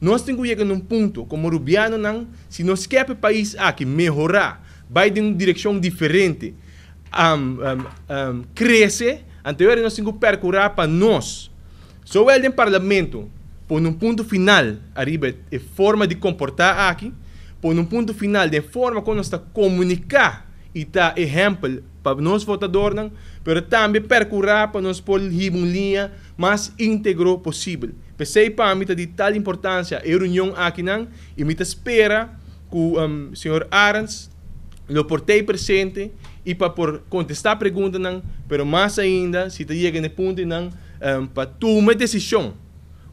nós temos que chegar num ponto, como Rubiano, se nós queremos o país aqui melhorar, vai em uma direção diferente, crescer, então nós temos que percorrer para nós. Só ele no parlamento, por um ponto final, arriba, a forma de comportar aqui, por um ponto final, de forma como nós está comunicar e dar exemplo para nós votadores, mas também percorrer para nós pôr uma linha mais íntegra possível. Pensei para mim de tal importância a reunião aqui e me espera que o senhor Arens lo portei presente e para contestar perguntas, mas mais ainda, se está chegando no ponto para tomar decisão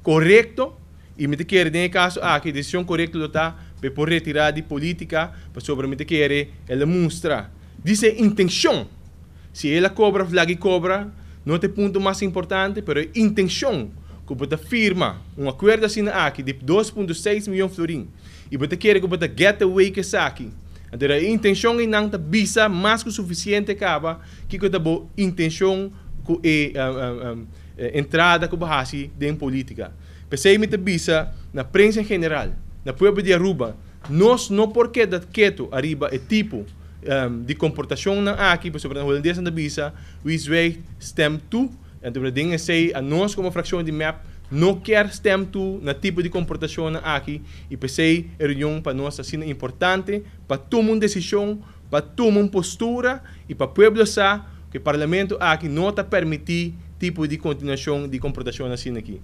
correta, e me quer nesse caso aqui, decisão correta está para retirar de política, para sobre me quer ela mostrar. Diz intenção. Se ela cobra, flag cobra, não é o ponto mais importante, mas a intenção que você firma um acordo assim aqui de 2,6 milhões de florins e você quer que você get away que aqui. Então a intenção é não visa mais que o suficiente acaba que você tem intenção que entrada que você faz em política. Pensei me visa na prensa em geral, na povo de Aruba, nós não porque da quieto arriba é tipo de comportação aqui, por exemplo, na holandesa da visa, we stem tu. Então, o ding é a nós como fração de MAP não quer stem tu na tipo de comportação aqui e pensei a reunião para nós assim é importante para tomar uma decisão, para tomar uma postura e para o povo saber que o parlamento aqui não está permitir tipo de continuação de comportação assim aqui.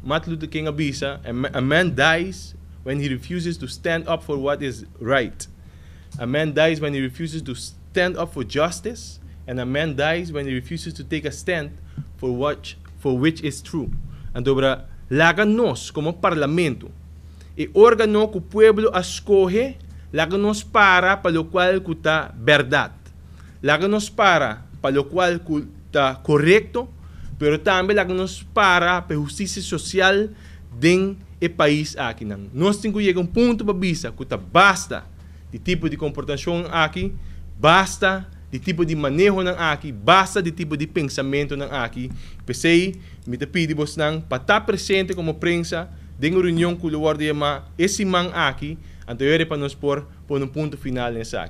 Martin Luther King avisa, a man dies when he refuses to stand up for what is right. A man dies when he refuses to stand up for justice, and a man dies when he refuses to take a stand for which is true. Então, laga-nos como parlamento, e órgão que o povo escolhe, laga-nos para o qual está verdade. Laga-nos para o qual está correto, mas também laga-nos para a justiça social dentro do país aqui. Nós temos que chegar a um ponto para visa que basta de tipo de comportação aqui, basta de tipo de manejo aqui, basta de tipo de pensamento aqui. Pensei, me pedi para estar presente como prensa dentro da reunião que o lugar de chamar esse man aqui, anterior para nós pôr um ponto final nessa aqui.